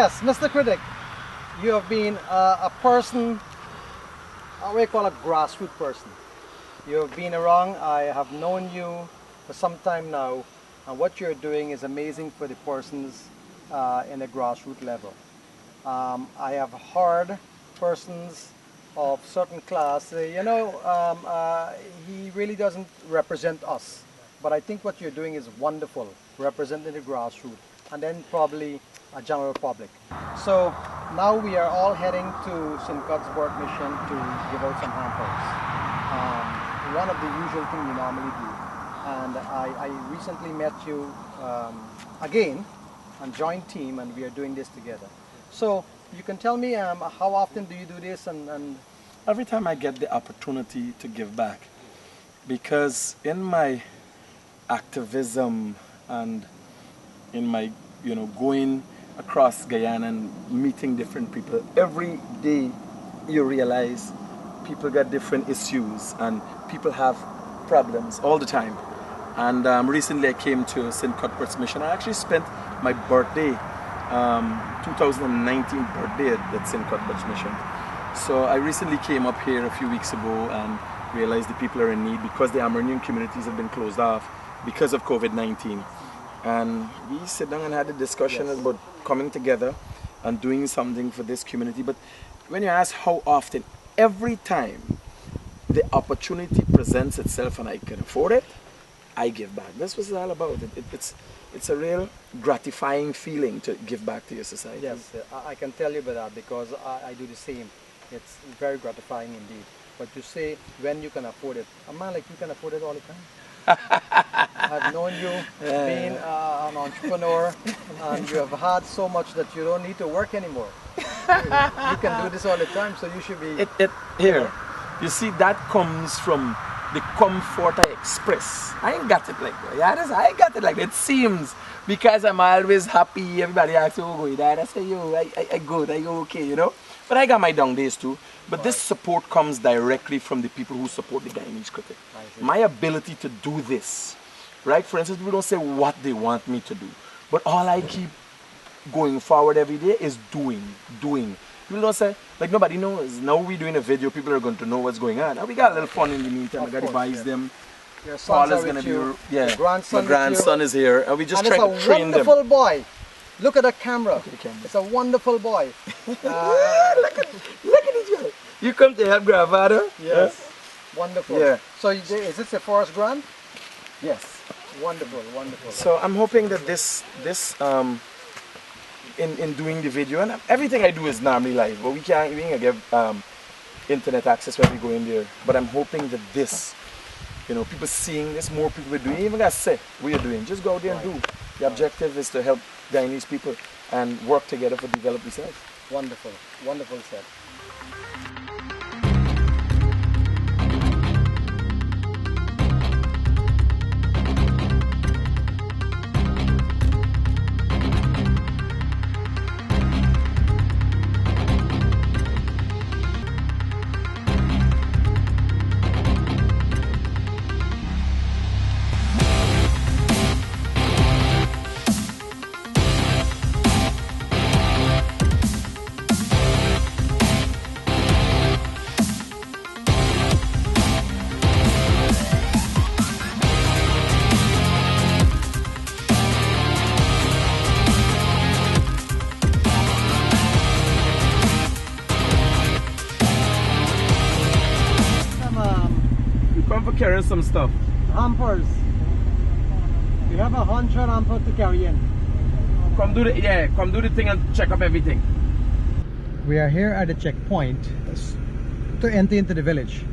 Yes, Mr. Critic, you have been a person, what we call a grassroots person. You have been around, I have known you for some time now, and what you're doing is amazing for the persons in the grassroots level. I have heard persons of certain class say, he really doesn't represent us. But I think what you're doing is wonderful, representing the grassroots, and then probably a general public. So now we are all heading to St. Cuthbert's Mission to give out some hampers. One of the usual things we normally do. And I recently met you again and joined team, and we are doing this together. So you can tell me how often do you do this? And every time I get the opportunity to give back, because in my activism and in my going across Guyana and meeting different people, every day you realize people got different issues and people have problems all the time. And recently I came to St. Cuthbert's Mission. I actually spent my birthday, 2019 birthday at St. Cuthbert's Mission. So I recently came up here a few weeks ago and realized the people are in need because the Amerindian communities have been closed off because of COVID-19. And we sit down and had a discussion about coming together and doing something for this community. But when you ask how often, every time the opportunity presents itself and I can afford it, I give back. That's what it's all about. It's a real gratifying feeling to give back to your society. yes, I can tell you about that because I do the same. It's very gratifying indeed. But you say when you can afford it. A man like you can afford it all the time. I've known you being an entrepreneur, and you have had so much that you don't need to work anymore. You can do this all the time, so you should be... Here, you see, that comes from the comfort I express. I ain't got it like that. Yeah, I ain't got it like that. It seems because I'm always happy. Everybody asks, oh, go there. I say, yo, I good, I okay, But I got my down days too. But this support comes directly from the people who support the Guyanese cricket. My ability to do this, right? For instance, we don't say what they want me to do. But all I keep going forward every day is doing. People don't say, like nobody knows. Now we're doing a video, people are going to know what's going on. And we got a little fun in the meantime. I got to buy them. Your sons are with you. Yeah, my grandson is here. And we just try to train them. It's a wonderful boy. Look at the camera. It's a wonderful boy. Look at each other. You come to help grandfather? Yes. Wonderful. Yeah. So is this your first grand? Yes. Wonderful. So I'm hoping that this in doing the video, and everything I do is normally live, but we can't give internet access when we go in there. But I'm hoping that this, people seeing this, more people are doing. You even got to say what you're doing. Just go out there and do. The objective is to help Guyanese people and work together for develop themselves. Wonderful said. Carrying some stuff. Hampers. We have 100 hampers to carry in. Come do the thing and check up everything. We are here at the checkpoint to enter into the village.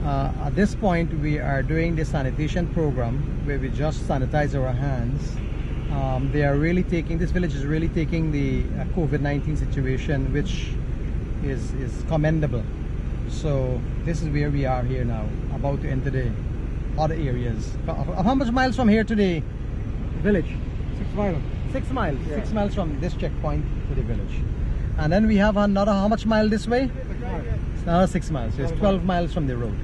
At this point we are doing the sanitation program where we just sanitize our hands. This village is really taking the COVID-19 situation, which is commendable. So this is where we are here now, about to enter the other areas. How much miles from here to the village? 6 miles. 6 miles. Yeah. 6 miles from this checkpoint to the village. And then we have another, how much mile this way? It's another 6 miles. So it's 12 miles from the road.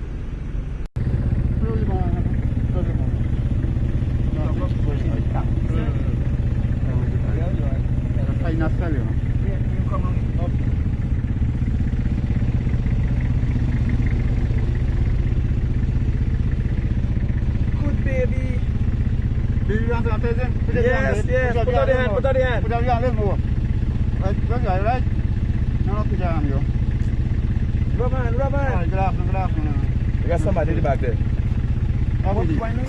Está inestable, ¿no? Yes, yes, put out the hand, put out the hand. Put out the hand, let's move. Right? No, not put your arm, yo. Rub hand, rub hand. Alright, good afternoon. We got somebody in the back there. Why not?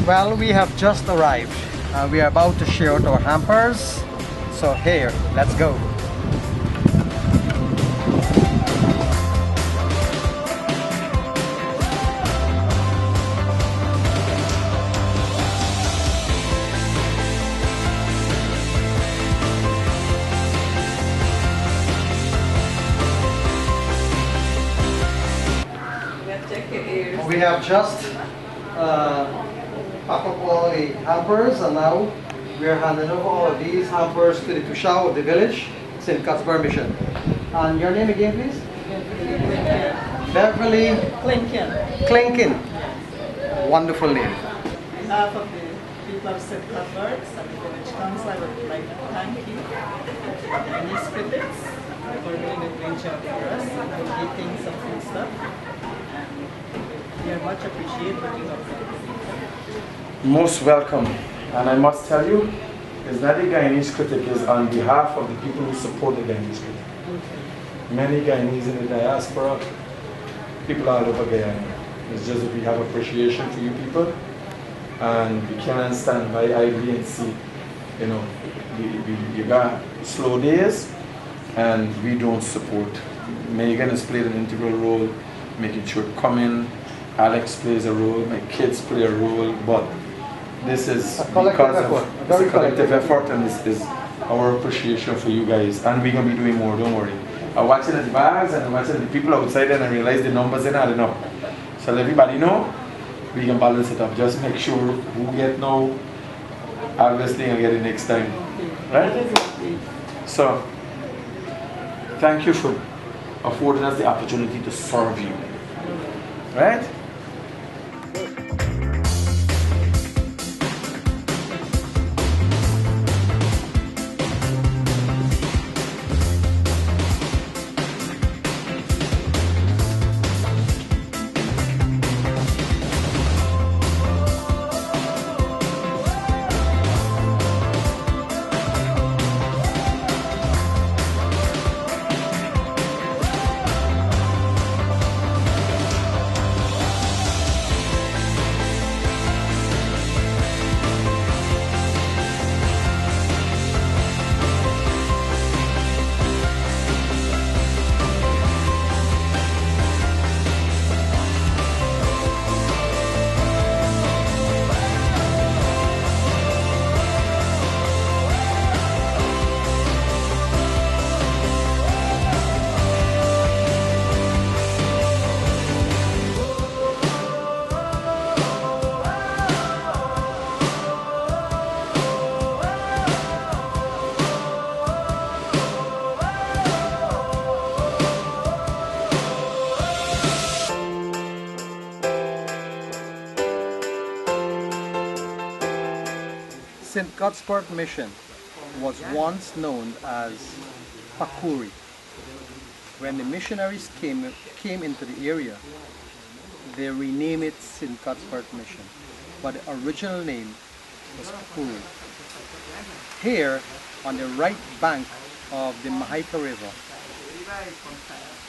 Well, we have just arrived. We are about to share out our hampers. So here, let's go. We have just packed up all the hampers, and now we are handing over all of these hampers to the Tushao of the village, St. Cuthbert Mission. And your name again, please? Beverly Clinkin. Wonderful name. On behalf of the people of St. Cuthbert and the village council, I would like to thank you and these critics for doing a great job for us and for getting some food stuff. And we are much appreciated what you have done. Most welcome. And I must tell you, it's not the Guyanese critic, is on behalf of the people who support the Guyanese critic. Many Guyanese in the diaspora, people all over Guyana. It's just that we have appreciation for you people, and we cannot stand by idly and see, you know, you got slow days, and we don't support. Megan has played an integral role, making sure coming. Alex plays a role, my kids play a role, but this is because of it's a collective effort, and this is our appreciation for you guys, and we're going to be doing more, don't worry. I'm watching at the bars and I'm watching the people outside, and I realize the numbers ain't adding up. So let everybody know, we can balance it up. Just make sure who get now, obviously I'll get it next time. Right? So, thank you for affording us the opportunity to serve you. Right? St. Cuthbert Mission was once known as Pakuri. When the missionaries came into the area, they renamed it St. Cuthbert Mission, but the original name was Pakuri. Here, on the right bank of the Mahaika River,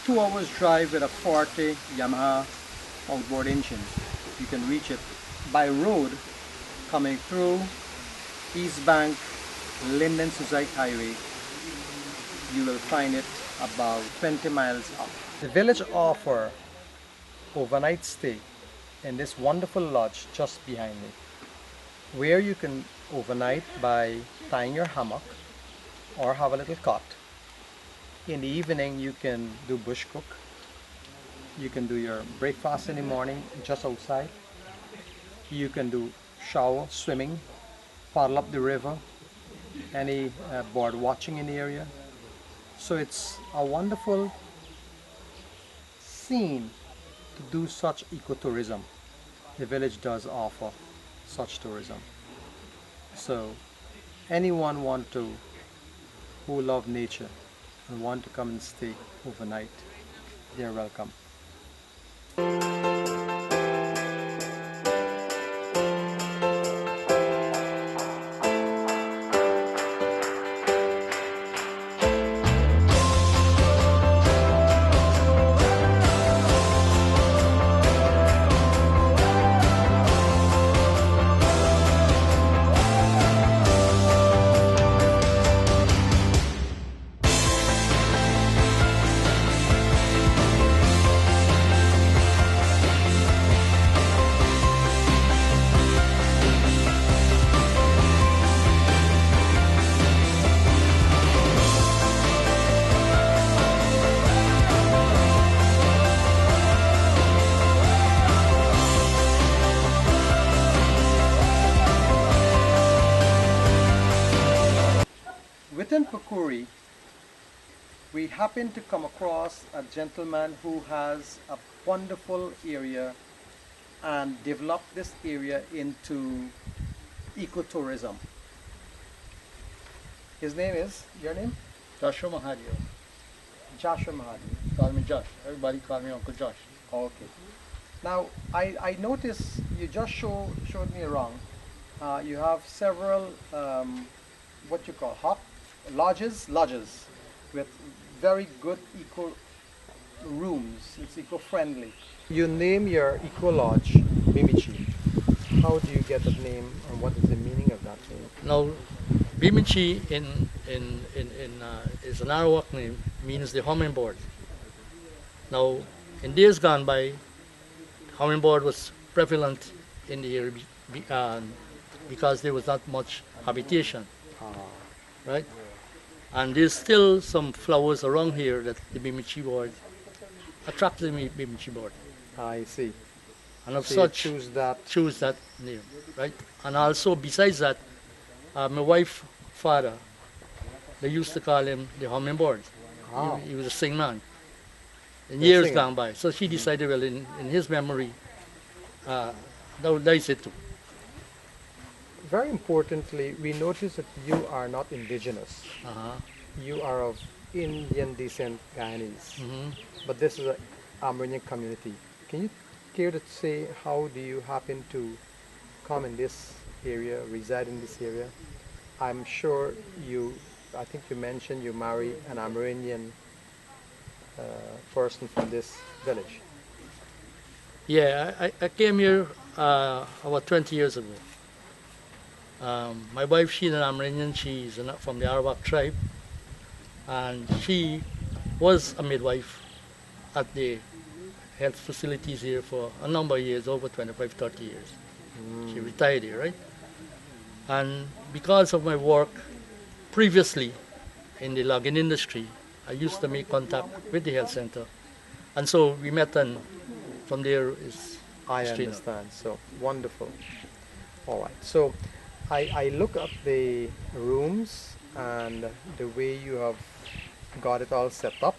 2 hours drive with a 40 Yamaha outboard engine, you can reach it by road coming through East Bank, Linden Suzaik Highway. You will find it about 20 miles up. The village offer overnight stay in this wonderful lodge just behind me, where you can overnight by tying your hammock or have a little cot. In the evening you can do bush cook. You can do your breakfast in the morning just outside. You can do shower, swimming, paddle up the river, any bird watching in the area. So it's a wonderful scene to do such ecotourism. The village does offer such tourism. So anyone who love nature and want to come and stay overnight, they're welcome. Within Pakuri, we happened to come across a gentleman who has a wonderful area and developed this area into ecotourism. His name is, your name? Joshua Mahadio. Joshua Mahadi. Call me Josh. Everybody call me Uncle Josh. Okay. Now, I noticed you just showed me around. You have several, what you call, lodges with very good eco rooms. It's eco-friendly. You name your eco lodge Bimichi. How do you get that name, and what is the meaning of that name? Now, Bimichi is an Arawak name, means the hummingbird. Now, in days gone by, hummingbird was prevalent in the area because there was not much habitation, right? And there's still some flowers around here that the Bimichi bird attracted the Bimichi bird. I see. And of So such, you choose that name, right? And also, besides that, my wife's father, they used to call him the hummingbird. Ah. He was a sing man. In The years singer. gone by. So she decided, well, in his memory, that is it too. Very importantly, we notice that you are not indigenous. Uh-huh. You are of Indian descent Guyanese. Hmm. But this is an Amerindian community. Can you care to say how do you happen to come in this area, reside in this area? I'm sure I think you mentioned you marry an Amerindian person from this village. Yeah, I came here about 20 years ago. My wife, she's an Amerindian, she's from the Arawak tribe, and she was a midwife at the health facilities here for a number of years, over 25, 30 years. She retired here, right? And because of my work previously in the logging industry, I used to make contact with the health center. And so we met, and from there is I straight up. understand. So wonderful. All right. So I look at the rooms and the way you have got it all set up.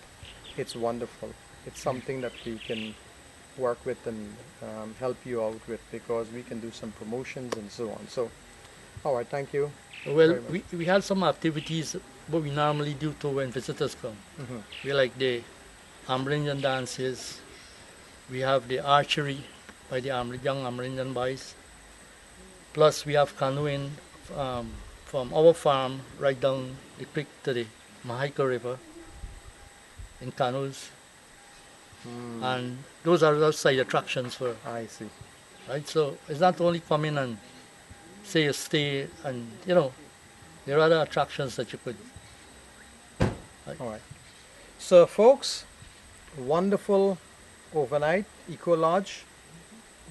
It's wonderful. It's something that we can work with and help you out with, because we can do some promotions and so on. So, all right. Thank you. Well, very much. we have some activities what we normally do too when visitors come. Mhm. We like the Amerindian dances. We have the archery by the young Amerindian boys. Plus, we have canoeing from our farm right down the creek to the Mahika River in canoes. And those are outside attractions for, I see. right? So it's not only come in and say you stay, and there are other attractions that you could. All right. So, folks, wonderful overnight eco lodge,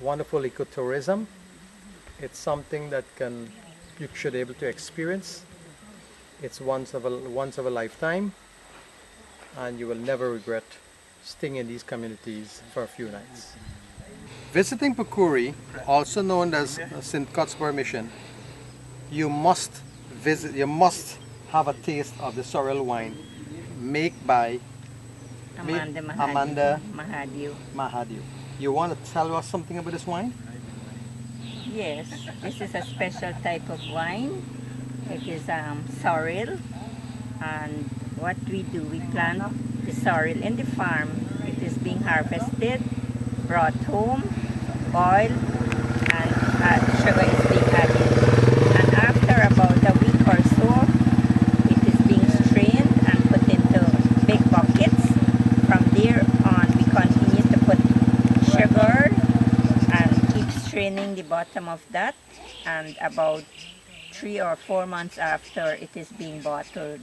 wonderful ecotourism. It's something that can you should be able to experience. It's once of a lifetime, and you will never regret staying in these communities for a few nights. Visiting Pakuri, also known as St. Cuthbert Mission, you must have a taste of the sorrel wine made by Amanda Mahadiu. You want to tell us something about this wine? Yes, this is a special type of wine. It is sorrel, and what we do, we plant the sorrel in the farm. It is being harvested, brought home, boiled, and sugar is being added. And after about a week or so, it is being strained and put into big buckets. From there on, we continue to put sugar and keep straining the bottom of that, and about 3 or 4 months after, it is being bottled.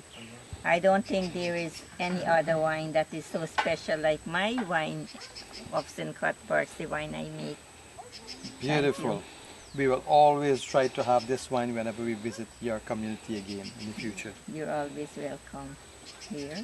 I don't think there is any other wine that is so special like my wine of St. Cuthbert, the wine I make. Beautiful. We will always try to have this wine whenever we visit your community again in the future. You're always welcome here.